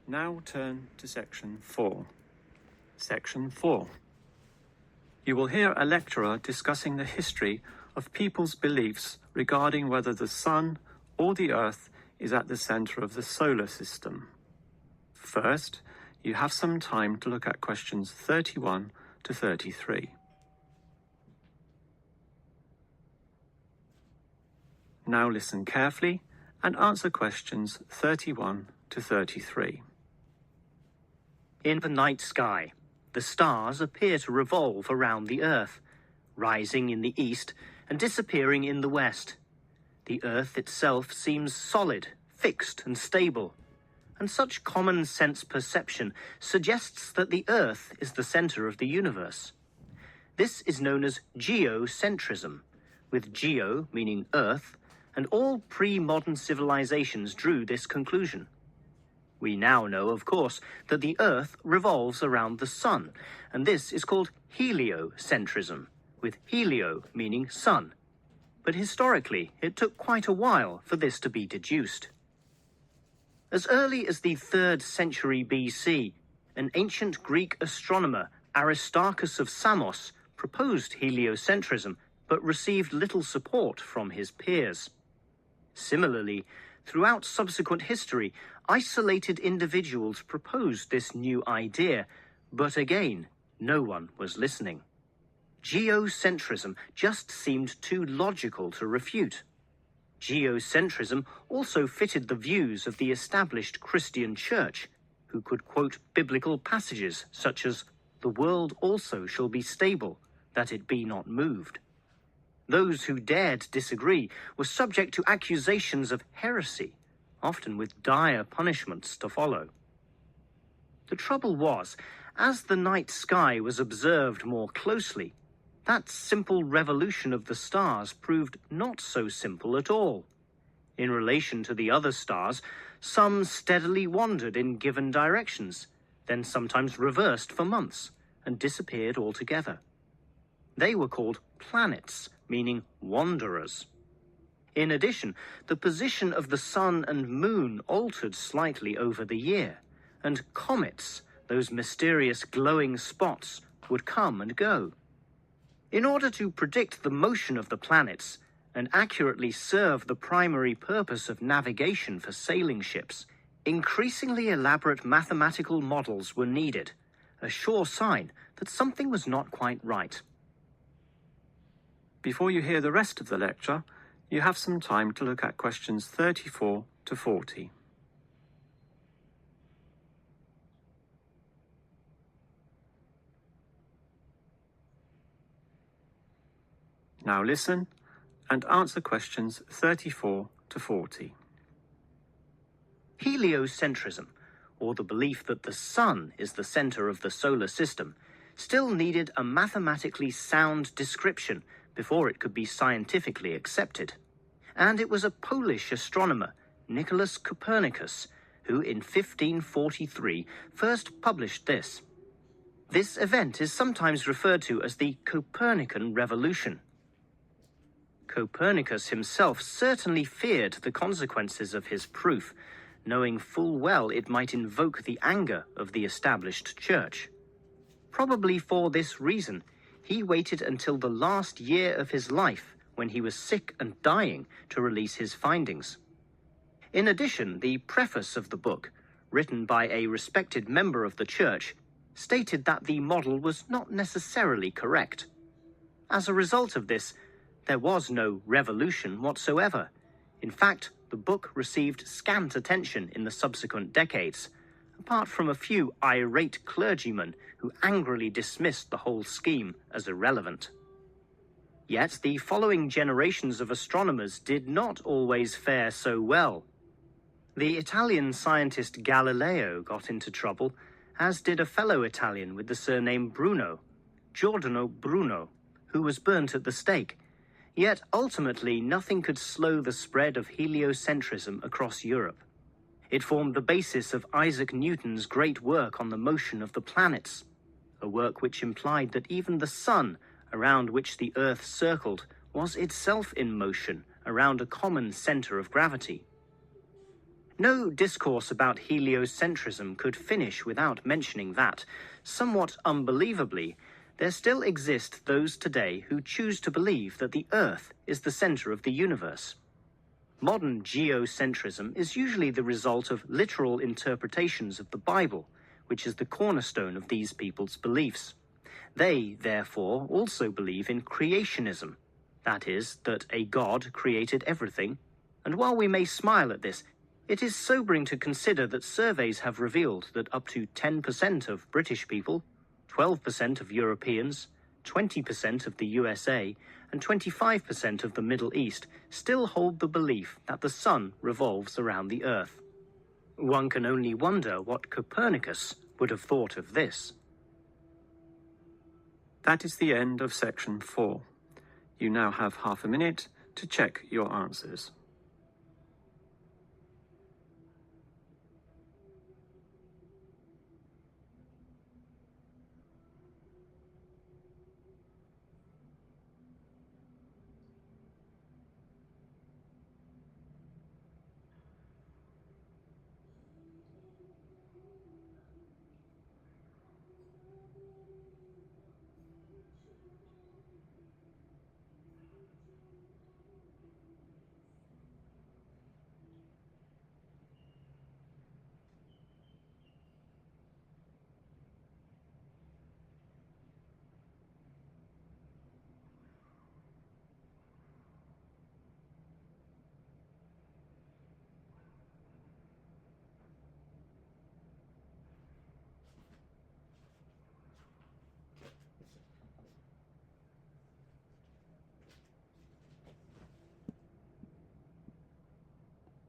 Now turn to Section 4. Section 4. You will hear a lecturer discussing the history of people's beliefs regarding whether the Sun or the Earth is at the center of the solar system. First, you have some time to look at questions 31 to 33. Now listen carefully and answer questions 31 to 33. In the night sky, the stars appear to revolve around the Earth, rising in the east and disappearing in the west. The Earth itself seems solid, fixed and stable, and such common sense perception suggests that the Earth is the center of the universe. This is known as geocentrism, with geo meaning Earth, and all pre-modern civilizations drew this conclusion. We now know, of course, that the Earth revolves around the Sun, and this is called heliocentrism, with helio meaning sun. But historically, it took quite a while for this to be deduced. As early as the 3rd century BC, an ancient Greek astronomer, Aristarchus of Samos, proposed heliocentrism, but received little support from his peers. Similarly, throughout subsequent history, isolated individuals proposed this new idea, but again, no one was listening. Geocentrism just seemed too logical to refute. Geocentrism also fitted the views of the established Christian Church, who could quote biblical passages such as, "The world also shall be stable, that it be not moved." Those who dared disagree were subject to accusations of heresy, often with dire punishments to follow. The trouble was, as the night sky was observed more closely, that simple revolution of the stars proved not so simple at all. In relation to the other stars, some steadily wandered in given directions, then sometimes reversed for months and disappeared altogether. They were called planets, meaning wanderers. In addition, the position of the Sun and Moon altered slightly over the year, and comets, those mysterious glowing spots, would come and go. In order to predict the motion of the planets and accurately serve the primary purpose of navigation for sailing ships, increasingly elaborate mathematical models were needed, a sure sign that something was not quite right. Before you hear the rest of the lecture, you have some time to look at questions 34 to 40. Now listen and answer questions 34 to 40. Heliocentrism, or the belief that the Sun is the center of the solar system, still needed a mathematically sound description before it could be scientifically accepted. And it was a Polish astronomer, Nicholas Copernicus, who in 1543 first published this. This event is sometimes referred to as the Copernican Revolution. Copernicus himself certainly feared the consequences of his proof, knowing full well it might invoke the anger of the established church. Probably for this reason, he waited until the last year of his life, when he was sick and dying, to release his findings. In addition, the preface of the book, written by a respected member of the church, stated that the model was not necessarily correct. As a result of this, there was no revolution whatsoever. In fact, the book received scant attention in the subsequent decades, apart from a few irate clergymen who angrily dismissed the whole scheme as irrelevant. Yet the following generations of astronomers did not always fare so well. The Italian scientist Galileo got into trouble, as did a fellow Italian with the surname Bruno, Giordano Bruno, who was burnt at the stake. Yet ultimately nothing could slow the spread of heliocentrism across Europe. It formed the basis of Isaac Newton's great work on the motion of the planets, a work which implied that even the Sun, around which the Earth circled, was itself in motion around a common center of gravity. No discourse about heliocentrism could finish without mentioning that, somewhat unbelievably, there still exist those today who choose to believe that the Earth is the center of the universe. Modern geocentrism is usually the result of literal interpretations of the Bible, which is the cornerstone of these people's beliefs. They, therefore, also believe in creationism, that is, that a God created everything, and while we may smile at this, it is sobering to consider that surveys have revealed that up to 10% of British people, 12% of Europeans, 20% of the USA, and 25% of the Middle East still hold the belief that the sun revolves around the Earth. One can only wonder what Copernicus would have thought of this. That is the end of section 4. You now have half a minute to check your answers.